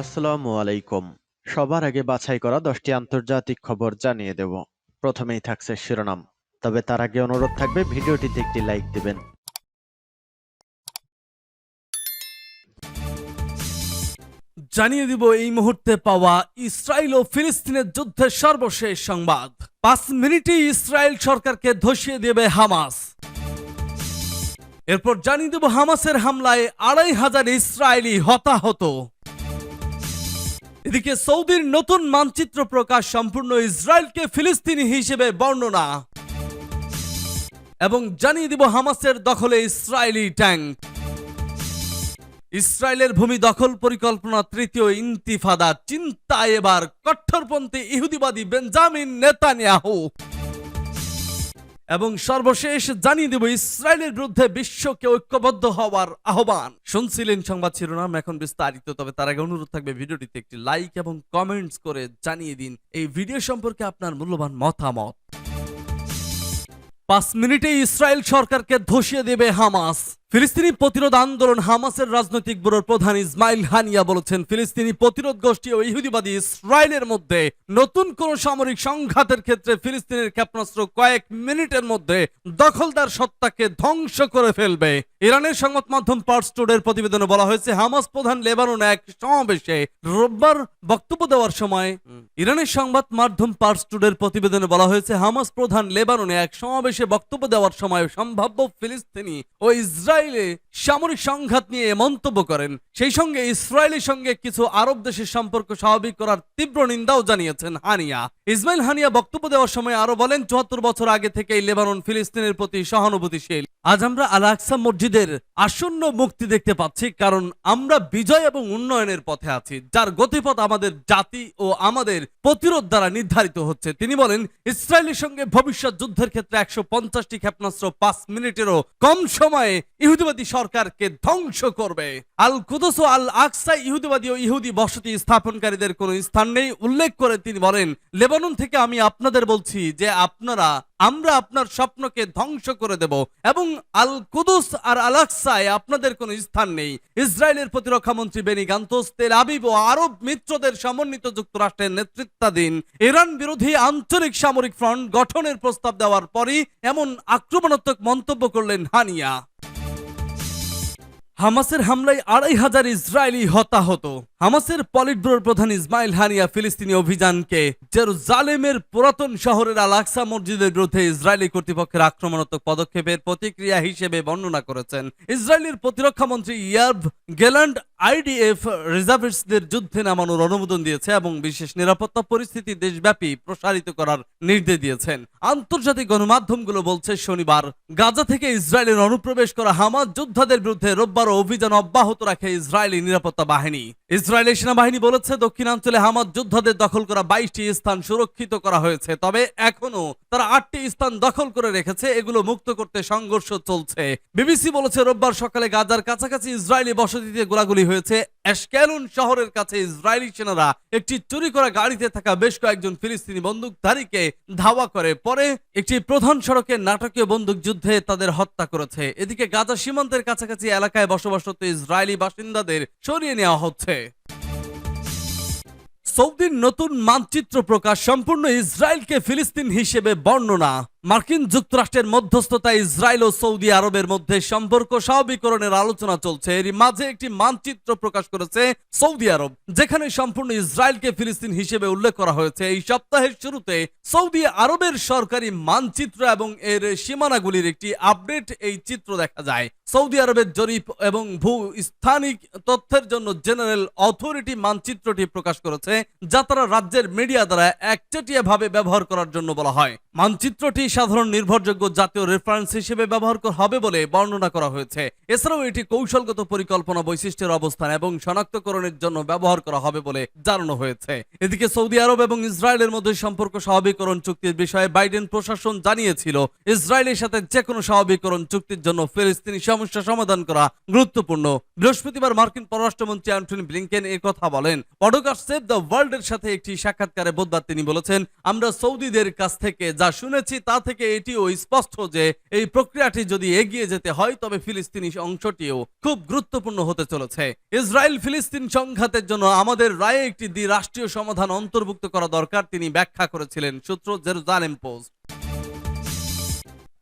আসসালামু আলাইকুম। সবার আগে বাছাই করা 10টি আন্তর্জাতিক খবর জানিয়ে দেব। প্রথমেই থাকছে শিরোনাম। তবে তার আগে অনুরোধ থাকবে ভিডিওটিতে একটি লাইক দিবেন। জানিয়ে দিব এই মুহূর্তে পাওয়া ইসরায়েল ও ফিলিস্তিনের যুদ্ধের সর্বশেষ সংবাদ। 5 মিনিটেই ইসরায়েল সরকারকে ধসিয়ে দেবে হামাস। এরপর জানিয়ে দেব হামাসের হামলায় 2500 ইসরায়েলি হতাহত। এদিকে সৌদির নতুন মানচিত্র প্রকাশ, সম্পূর্ণ ইসরায়েলকে ফিলিস্তিনি হিসেবে বর্ণনা। এবং জানিয়ে দিব হামাসের দখলে ইসরায়েলি ট্যাঙ্ক। ইসরায়েলের ভূমি দখল পরিকল্পনা তৃতীয় ইন্তিফাদা, চিন্তায় এবার কট্টরপন্থী ইহুদিবাদী বেঞ্জামিন নেতানিয়াহু। এবং সর্বশেষ জানিয়ে দেব ইসরায়েলের বিরুদ্ধে বিশ্বকে ঐক্যবদ্ধ হওয়ার আহ্বান। শুনছিলেন সংবাদ শিরোনাম, এখন বিস্তারিত। তবে তার আগে অনুরোধ থাকবে ভিডিওটিতে একটি লাইক এবং কমেন্টস করে জানিয়ে দিন এই ভিডিও সম্পর্কে আপনার মূল্যবান মতামত। 5 মিনিটে ইসরায়েল সরকারকে ধসিয়ে দেবে হামাস। ফিলিস্তিনি প্রতিরোধ আন্দোলন হামাসের রাজনৈতিক ব্যুরোর প্রধান ইসমাইল হানিয়া বলেছেন, ফিলিস্তিনি প্রতিরোধ গোষ্ঠী ও ইহুদিবাদী ইসরায়েলের মধ্যে নতুন কোন সামরিক সংঘাতের ক্ষেত্রে ফিলিস্তিনের ক্ষেপণাস্ত্র কয়েক মিনিটের মধ্যে দখলদার সত্তাকে ধ্বংস করে ফেলবে। ইরানের সংবাদ মাধ্যম পার্স টুডের প্রতিবেদনে বলা হয়েছে, হামাস প্রধান লেবাননে এক সমাবেশে রোববার বক্তব্য দেওয়ার সময় ইরানের সংবাদ মাধ্যম পার্স টুডের প্রতিবেদনে বলা হয়েছে, হামাস প্রধান লেবাননে এক সমাবেশে বক্তব্য দেওয়ার সময় সম্ভাব্য ফিলিস্তিনি ও ইসরায়েলে সামরিক সংঘাত নিয়ে মন্তব্য করেন। সেই সঙ্গে ইসরায়েলের সঙ্গে কিছু আরব দেশের সম্পর্ক স্বাভাবিক করার তীব্র নিন্দাও জানিয়েছেন হানিয়া। ইসমাইল হানিয়া বক্তব্য দেওয়ার সময় আরো বলেন, 74 বছর আগে থেকেই লেবানন ফিলিস্তিনের প্রতি সহানুভূতিশীল। আজ আমরা আল আকসা মসজিদের আসন্ন মুক্তি দেখতে পাচ্ছি, কারণ আমরা বিজয় এবং উন্নয়নের পথে আছি, যার গতিপথ আমাদের জাতি ও আমাদের প্রতিরোধ দ্বারা নির্ধারিত হচ্ছে। তিনি বলেন, ইসরায়েলের সঙ্গে ভবিষ্যৎ যুদ্ধের ক্ষেত্রে 150টি ক্ষেপণাস্ত্র 5 মিনিটেরও কম সময়ে ইহুদিবাদী সরকারকে ধ্বংস করবে। আল কুদস ও আল আকসায় ইহুদিবাদী ও ইহুদি বসতি স্থাপনকারীদের কোনো স্থান নেই উল্লেখ করে তিনি বলেন, লেবানন থেকে আমি আপনাদের বলছি যে আমরা আপনার স্বপ্নকে ধ্বংস করে দেব এবং আল কুদস আর আল আকসায় আপনাদের কোনো স্থান নেই। ইসরায়েলের প্রতিরক্ষা মন্ত্রী বেনি গান্তোস তেল আবিব ও আরব মিত্রদের সমন্বিত যুক্তরাষ্ট্রের নেতৃত্বাধীন ইরান বিরোধী আঞ্চলিক সামরিক ফ্রন্ট গঠনের প্রস্তাব দেওয়ার পরই এমন আক্রমণাত্মক মন্তব্য করলেন হানিয়া। হামাসের হামলায় 2500 ইসরায়েলি হতাহত। হামাসের পলিট ব্যুরোর প্রধান ইসমাইল হানিয়া ফিলিস্তিনি অভিযানকে জেরুজালেমের পুরাতন শহরের আল আকসা মসজিদের বিরুদ্ধে ইসরায়েলি কর্তৃপক্ষের আক্রমণাত্মক পদক্ষেপের প্রতিক্রিয়া হিসেবে বর্ণনা করেছেন। ইসরায়েলের প্রতিরক্ষা মন্ত্রী ইয়াভ গেলান্ড আইডিএফ রিজার্ভিস্টদের যুদ্ধে নামানোর অনুমোদন দিয়েছে এবং বিশেষ নিরাপত্তা পরিস্থিতি দেশব্যাপী প্রসারিত করার নির্দেশ দিয়েছেন। আন্তর্জাতিক গণমাধ্যমগুলো বলছে, শনিবার গাজা থেকে ইসরায়েলের অনুপ্রবেশ করা হামাস যোদ্ধাদের বিরুদ্ধে রোববার অভিযান অব্যাহত রাখে ইসরায়েলি নিরাপত্তা বাহিনী। ইসরায়েলি সেনাবাহিনী বলেছে, দক্ষিণাঞ্চলে হামাস যোদ্ধাদের দখল করা 22টি স্থান সুরক্ষিত করা হয়েছে, তবে এখনো তারা 8টি স্থান দখল করে রেখেছে। এগুলো মুক্ত করতে সংঘর্ষ চলছে। বিবিসি বলেছে, রোববার সকালে গাজার কাছাকাছি ইসরায়েলি বসতিতে গোলাগুলি হয়েছে। এশকেলন শহরের কাছে ইসরায়েলি সেনারা একটি চুরি করা গাড়িতে থাকা বেশ কয়েকজন ফিলিস্তিনি বন্দুকধারীকে ধাওয়া করে পরে একটি প্রধান সড়কের নাটকীয় বন্দুক যুদ্ধে তাদের হত্যা করেছে। এদিকে গাজা সীমান্তের কাছাকাছি এলাকায় বসবাসরত ইসরায়েলি বাসিন্দাদের সরিয়ে নেওয়া হচ্ছে। সৌদির নতুন মানচিত্র প্রকাশ, সম্পূর্ণ ইসরায়েলকে ফিলিস্তিন হিসেবে বর্ণনা। মার্কিন যুক্তরাষ্ট্রের মধ্যস্থতায় ইসরায়েল ও সৌদি আরবের মধ্যে সম্পর্ক স্বাভাবিকরণের আলোচনা চলছে। এরই মাঝে একটি মানচিত্র প্রকাশ করেছে সৌদি আরব, যেখানে সম্পূর্ণ ইসরায়েলকে ফিলিস্তিন হিসেবে উল্লেখ করা হয়েছে। এই সপ্তাহের শুরুতে সৌদি আরবের সরকারি মানচিত্র এবং এর সীমানাগুলির একটি আপডেট এই চিত্র দেখা যায়। সৌদি আরবের জরিপ এবং ভূ স্থানিক তথ্যের জন্য জেনারেল অথরিটি মানচিত্রটি প্রকাশ করেছে, যা তারা রাজ্যের মিডিয়া দ্বারা একচেটিয়া ভাবে ব্যবহার করার জন্য বলা হয়। মানচিত্রটি সাধারণ নির্ভরযোগ্য জাতীয় রেফারেন্স হিসেবে ব্যবহার হবে বলে বর্ণনা করা হয়েছে। এছাড়াও এটি কৌশলগত পরিকল্পনা, বৈশিষ্ট্যের অবস্থান এবং শনাক্তকরণের জন্য ব্যবহার করা হবে বলে জানানো হয়েছে। এদিকে সৌদি আরব এবং ইসরায়েলের মধ্যে সম্পর্ক স্বাভাবিকরণ চুক্তির বিষয়ে বাইডেন প্রশাসন জানিয়েছিল, ইসরায়েলের সাথে যে কোনো স্বাভাবিকরণ চুক্তির জন্য ফিলিস্তিনি সমস্যা সমাধান করা গুরুত্বপূর্ণ। বৃহস্পতিবার মার্কিন পররাষ্ট্রমন্ত্রী অ্যান্টনি ব্লিংকেন এ কথা বলেন। পডকাস্ট সেভ দ্য ওয়ার্ল্ড এর সাথে একটি সাক্ষাৎকারে বুধবার তিনি বলেছেন, আমরা সৌদিদের কাছ থেকে যা যা শুনেছি তা থেকে এটিও স্পষ্ট যে এই প্রক্রিয়াটি যদি এগিয়ে যেতে হয় তবে ফিলিস্তিনি অংশটিও খুব গুরুত্বপূর্ণ হতে চলেছে। ইসরায়েল ফিলিস্তিন সংঘাতের জন্য আমাদের রায়ে একটি দ্বিরাষ্ট্রীয় সমাধান অন্তর্ভুক্ত করা দরকার, তিনি ব্যাখ্যা করেছিলেন। সূত্র জেরুজালেম পোস্ট।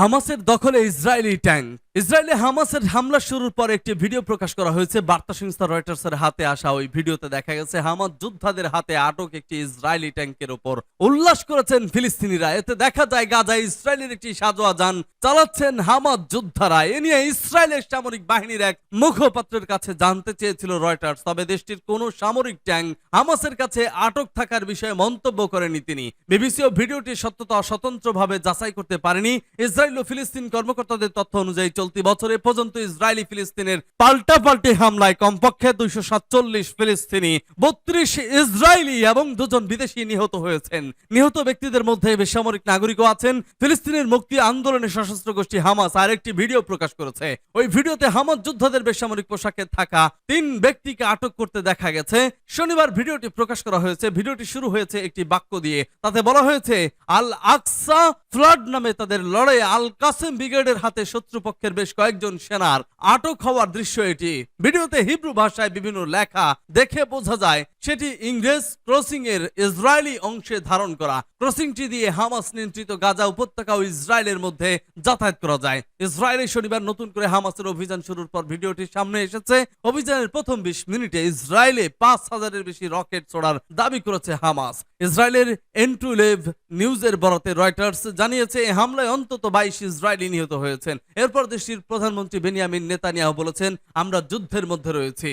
হামাসের দখলে ইসরায়েলি ট্যাঙ্ক। ইসরায়েলে হামাসের হামলা শুরুর পর একটি ভিডিও প্রকাশ করা হয়েছে। বার্তা সংস্থা রয়টার্সের হাতে আসা ওই ভিডিওতে দেখা গেছে হামাস যোদ্ধাদের হাতে আটক একটি ইসরায়েলি ট্যাঙ্কের উপর উল্লাস করেছেন ফিলিস্তিনিরা। এতে দেখা যায় গাজায় ইসরায়েলের একটি সাজোয়া যান চালাচ্ছেন হামাস যোদ্ধারা। এ নিয়ে ইসরায়েলের সামরিক বাহিনীর এক মুখপাত্রের কাছে জানতে চেয়েছিল রয়টার্স, তবে দেশটির কোনো সামরিক ট্যাঙ্ক হামাসের কাছে আটক থাকার বিষয়ে মন্তব্য করেনি তিনি। বিবিসিও ভিডিওটির সত্যতা স্বতন্ত্রভাবে যাচাই করতে পারেনি। ইসরায়েল ও ফিলিস্তিন কর্মকর্তাদের তথ্য অনুযায়ী চলতি বছরে পর্যন্ত ইসরায়েলি ফিলিস্তিনের পাল্টাপাল্টি হামলায় কমপক্ষে 247 ফিলিস্তিনি, 32 ইসরায়েলি এবং 2 জন বিদেশি নিহত হয়েছেন। নিহত ব্যক্তিদের মধ্যে বেসামরিক নাগরিকও আছেন। ফিলিস্তিনের মুক্তি আন্দোলনের সশস্ত্র গোষ্ঠী হামাস আরেকটি ভিডিও প্রকাশ করেছে। ওই ভিডিওতে হামাস যোদ্ধাদের বেসামরিক পোশাকে থাকা 3 ব্যক্তিকে আটক করতে দেখা গেছে। শনিবার ভিডিওটি প্রকাশ করা হয়েছে। ভিডিওটি শুরু হয়েছে একটি বাক্য দিয়ে। তাতে বলা হয়েছে, আল আকসা ফ্লাড নামে তাদের লড়াই আল কাসেম ব্রিগেডের হাতে শত্রুপক্ষের বেশ কয়েকজন সেনার আটক হওয়ার দৃশ্য এটি। ভিডিওতে হিব্রু ভাষায় বিভিন্ন লেখা দেখে বোঝা যায় সেটি ইংরেজ ক্রসিং এর ইসরায়েলি অংশে ধারণ করা। ক্রসিংটি দিয়ে হামাস নিয়ন্ত্রিত গাজা উপত্যকা ও ইসরায়েলের মধ্যে যাতায়াত করা যায়। ইসরায়েলে শনিবার নতুন করে হামাসের অভিযান শুরুর পর ভিডিওটি সামনে এসেছে। অভিযানের প্রথম 20 মিনিটে ইসরায়েলে 5000-এর বেশি রকেট ছোড়ার দাবি করেছে হামাস। ইসরায়েলের এনটুলেভ নিউজের বরাতে রয়টার্স জানিয়েছে এই হামলায় অন্তত 22 ইসরায়েলি নিহত হয়েছেন। এরপর দেশটির প্রধানমন্ত্রী বেনিয়ামিন নেতানিয়াহু বলেছেন, আমরা যুদ্ধের মধ্যে রয়েছি।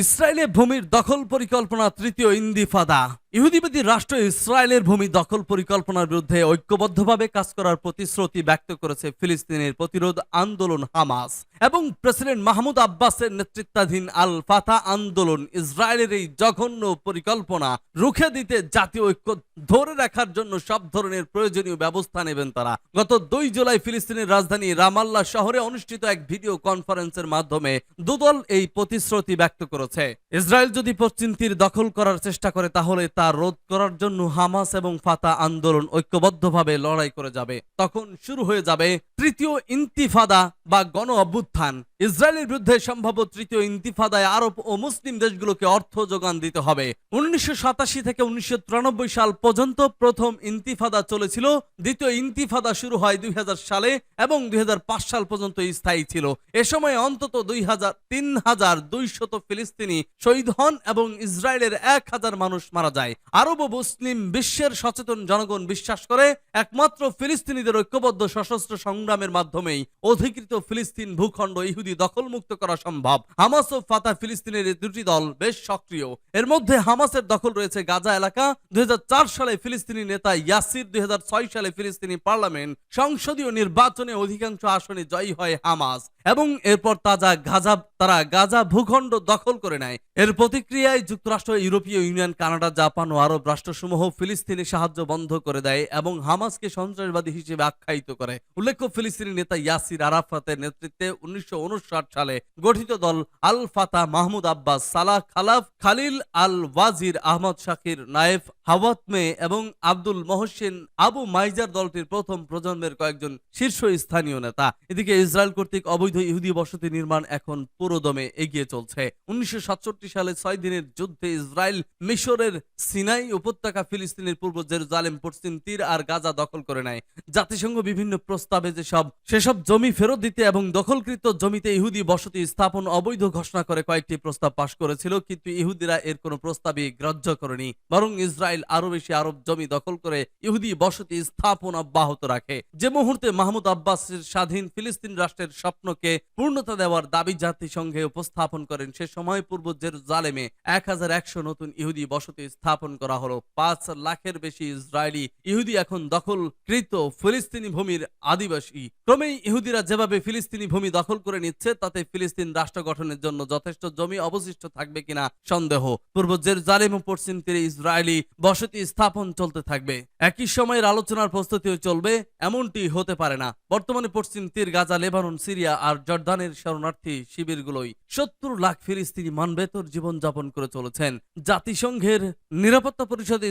ইসরায়েলে ভূমির দখল পরিকল্পনা তৃতীয় ইন্তিফাদা। ইহুদিবাদী রাষ্ট্র ইসরায়েলের ভূমি দখল পরিকল্পনার বিরুদ্ধে ঐক্যবদ্ধভাবে কাজ করার প্রতিশ্রুতি ব্যক্ত করেছে ফিলিস্তিনের প্রতিরোধ আন্দোলন হামাস এবং প্রেসিডেন্ট মাহমুদ আব্বাসের নেতৃত্বাধীন আল ফাতা আন্দোলন। ইসরায়েলের এই জঘন্য পরিকল্পনা রুখে দিতে জাতীয় ঐক্য ধরে রাখার জন্য সব ধরনের প্রয়োজনীয় ব্যবস্থা নেবেন তারা। গত 2 জুলাই ফিলিস্তিনের রাজধানী রামাল্লাহ শহরে অনুষ্ঠিত এক ভিডিও কনফারেন্সের মাধ্যমে দুদল এই প্রতিশ্রুতি ব্যক্ত করেছে। ইসরায়েল যদি পশ্চিম তীর দখল করার চেষ্টা করে তাহলে তা রোধ করার জন্য হামাস এবং ফাতা আন্দোলন ঐক্যবদ্ধভাবে লড়াই করে যাবে। তখন শুরু হয়ে যাবে তৃতীয় ইন্তিফাদা বা গণ অভ্যুত্থান। ইসরায়েলের বিরুদ্ধে সম্ভাব্য তৃতীয় ইন্তিফাদায় আরব ও মুসলিম দেশগুলোকে অর্থ যোগান দিতে হবে। 1987 থেকে 1993 সাল পর্যন্ত প্রথম ইন্তিফাদা চলেছিল। দ্বিতীয় ইন্তিফাদা শুরু হয় 2000 সালে এবং 2005 সাল পর্যন্ত স্থায়ী ছিল। এ সময় অন্তত 3200 ফিলিস্তিনি শহীদ হন এবং ইসরায়েলের 1000 মানুষ মারা যায়। আরব ও মুসলিম বিশ্বের সচেতন জনগণ বিশ্বাস করে একমাত্র ফিলিস্তিনিদের ঐক্যবদ্ধ সশস্ত্র সংগ্রামের মাধ্যমেই অধিকৃত ফিলিস্তিন ভূখণ্ড ইহুদি দখলমুক্ত করা সম্ভব। হামাস ও ফাতা ফিলিস্তিনের এই দুটি দল বেশ সক্রিয়। এর মধ্যে হামাসের দখল রয়েছে গাজা এলাকা। 2004 সালে ফিলিস্তিনি নেতা ইয়াসির, 2006 সালে ফিলিস্তিনি পার্লামেন্ট সংসদীয় নির্বাচনে অধিকাংশ আসনে জয়ী হয় হামাস এবং এরপর তারা গাজা ভূখণ্ড দখল করে নেয়। এর প্রতিক্রিয়ায় যুক্তরাষ্ট্র, ইউরোপীয় ইউনিয়ন, কানাডা, জাপান ও আরব রাষ্ট্রসমূহ ফিলিস্তিনি সাহায্য বন্ধ করে দেয় এবং হামাসকে সন্ত্রাসবাদী হিসেবে আখ্যায়িত করে। উল্লেখ্য, ফিলিস্তিনি নেতা ইয়াসির আরাফাতের নেতৃত্বে 1959 সালে গঠিত দল আল ফাতা মাহমুদ আব্বাস, সালাহ খালাফ, খালিল আল ওয়াজির, আহমদ শাকির নায়েফ, হাওয়াতমে এবং আব্দুল মহসিন আবু মাইজার দলটির প্রথম প্রজন্মের কয়েকজন শীর্ষস্থানীয় নেতা। এদিকে ইসরায়েল কর্তৃক অবৈধ ইহুদি বসতি নির্মাণ এখন পুরোদমে এগিয়ে চলছে। 1967 সালে 6 দিনের যুদ্ধে ইসরায়েল মিশরের সিনাই উপত্যকা, ফিলিস্তিনের পূর্ব জেরুজালেম, পশ্চিম তীর আর গাজা দখল করে নেয়। জাতিসংঘ বিভিন্ন প্রস্তাবে সেসব জমি ফেরত দিতে এবং দখলকৃত জমিতে ইহুদি বসতি স্থাপন অবৈধ ঘোষণা করে কয়েকটি প্রস্তাব পাশ করেছিল, কিন্তু ইহুদিরা এর কোনো প্রস্তাবই গ্রাহ্য করেনি। বরং ইসরায়েল আরো বেশি আরব জমি দখল করে ইহুদি বসতি স্থাপন অব্যাহত রাখে। যে মুহূর্তে মাহমুদ আব্বাসের স্বাধীন ফিলিস্তিন রাষ্ট্রের স্বপ্নকে পূর্ণতা দেওয়ার দাবি জাতিসংঘে উপস্থাপন করেন, সে সময় পূর্ব জেরুজালেমে 1100 নতুন ইহুদি বসতি স্থাপন করা হলো। 5 লাখের বেশি ইসরায়েলি ইহুদি এখন দখলকৃত ফিলিস্তিনি ভূমির আদিবাসী। ক্রমেই ইহুদিরা যেভাবে ফিলিস্তিনি ভূমি দখল করে নিচ্ছে তাতে ফিলিস্তিন রাষ্ট্র গঠনের জন্য যথেষ্ট জমি অবশিষ্ট থাকবে কিনা সন্দেহ। পূর্ব জেরুজালেম ও পশ্চিম তীরে ইসরায়েলি বসতি স্থাপন চলতে থাকবে। একই সময়ের আলোচনার প্রস্তুতিও চলবে, এমনটি হতে পারে না। বর্তমানে পশ্চিম তীর, গাজা, লেবানন, সিরিয়া আর জর্দানের শরণার্থী শিবিরগুলোই 70 লাখ ফিলিস্তিনি মানবেতর জীবনযাপন করে চলেছেন। জাতিসংঘের নিরাপত্তা পরিষদে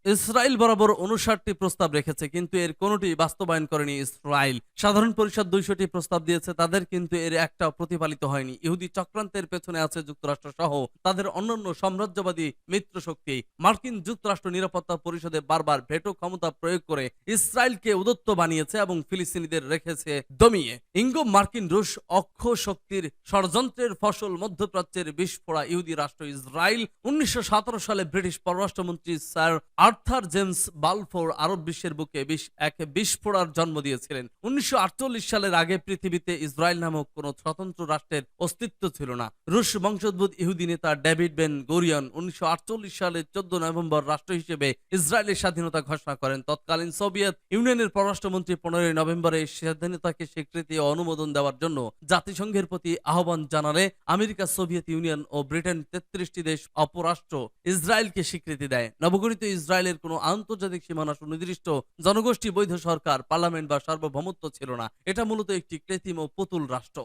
ইসরায়েল বরাবর 59টি প্রস্তাব রেখেছে, কিন্তু এর কোনোটি বাস্তবায়ন করেনি ইসরায়েল। সাধারণ পরিষদ 200টি প্রস্তাব দিয়েছে তাদের, কিন্তু এর একটাও প্রতিপালিত হয়নি। ইহুদি চক্রান্তের পেছনে আছে যুক্তরাষ্ট্র সহ তাদের অন্যান্য সাম্রাজ্যবাদী মিত্রশক্তি। মার্কিন যুক্তরাষ্ট্র নিরাপত্তা পরিষদে বারবার ভেটো ক্ষমতা প্রয়োগ করে ইসরায়েলকে উদত্ত বানিয়েছে এবং ফিলিস্তিনিদের রেখেছে দমিয়ে। ইঙ্গো মার্কিন রুশ অক্ষ শক্তির ষড়যন্ত্রের ফসল মধ্যপ্রাচ্যের বিস্ফোরা ইহুদি রাষ্ট্র ইসরায়েল। 1917 সালে ব্রিটিশ পররাষ্ট্রমন্ত্রী স্যার আর্থার জেমস বালফোর আরব বিশ্বের বুকে এক বিস্ফোরার জন্ম দিয়েছিলেন। 1948 সালের আগে পৃথিবীতে ইসরায়েল নামক কোন স্বতন্ত্র রাষ্ট্রের অস্তিত্ব ছিল না। রুশ বংশোদ্ভূত ইহুদি নেতা ডেভিড বেন গুরিয়ন 1948 সালের 14 নভেম্বর রাষ্ট্র হিসেবে ইসরায়েলের স্বাধীনতা ঘোষণা করেন। তৎকালীন সোভিয়েত ইউনিয়নের পররাষ্ট্রমন্ত্রী 15 নভেম্বরে স্বাধীনতাকে স্বীকৃতি ও অনুমোদন দেওয়ার জন্য জাতিসংঘের প্রতি আহ্বান জানালে আমেরিকা, সোভিয়েত ইউনিয়ন ও ব্রিটেন 33টি দেশ অপরাষ্ট্র ইসরায়েলকে স্বীকৃতি দেয়। নবগঠিত ইসরায়েলের কোনো আন্তর্জাতিক সীমানা সুনির্দিষ্ট জনগোষ্ঠী, বৈধ সরকার, পার্লামেন্ট বা সার্বভৌমত্ব ছিল না। এটা মূলত একটি কৃত্রিম ও পুতুল রাষ্ট্র।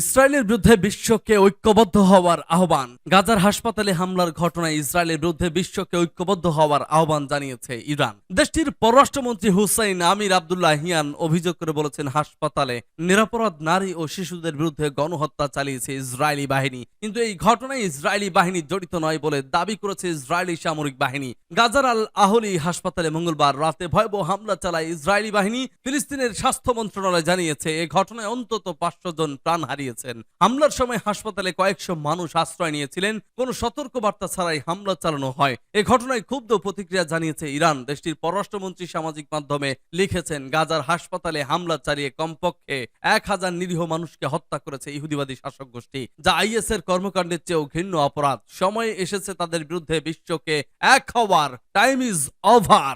ইসরায়েলের বিরুদ্ধে বিশ্বকে ঐক্যবদ্ধ হওয়ার আহ্বান। গাজার হাসপাতালে হামলার ঘটনায় ইসরায়েলের বিরুদ্ধে বিশ্বকে ঐক্যবদ্ধ হওয়ার আহ্বান জানিয়েছে ইরান। দেশটির পররাষ্ট্রমন্ত্রী হুসাইন আমির আব্দুল্লাহিয়ান অভিযোগ করে বলেছেন, হাসপাতালে নিরপরাধ নারী ও শিশুদের বিরুদ্ধে গণহত্যা চালিয়েছে ইসরায়েলি বাহিনী, কিন্তু এই ঘটনায় ইসরায়েলি বাহিনী জড়িত নয় বলে দাবি করেছে ইসরায়েলি সামরিক বাহিনী। গাজার আল আহলি হাসপাতালে মঙ্গলবার রাতে ভয়াবহ হামলা চালায় ইসরায়েলি বাহিনী। ফিলিস্তিনের স্বাস্থ্য মন্ত্রণালয় জানিয়েছে এ ঘটনায় অন্তত 500 জন প্রাণ হারিয়েছেন। হামলার সময় হাসপাতালে কয়েকশো মানুষ আশ্রয় নিয়েছিলেন। কোনো সতর্কবার্তা ছাড়াই হামলা চালানো হয়। এ ঘটনায় ক্ষুব্ধ প্রতিক্রিয়া জানিয়েছে ইরান। দেশটির পররাষ্ট্রমন্ত্রী সামাজিক মাধ্যমে লিখেছেন, গাজার হাসপাতালে হামলা চালিয়ে কমপক্ষে 1000 নিরীহ মানুষকে হত্যা করেছে ইহুদিবাদী শাসক গোষ্ঠী, যা আইএস এর কর্মকাণ্ডের চেয়েও ঘৃণ্য অপরাধ। সময় এসেছে তাদের বিরুদ্ধে বিশ্বকে এক হওয়ার। Time is over.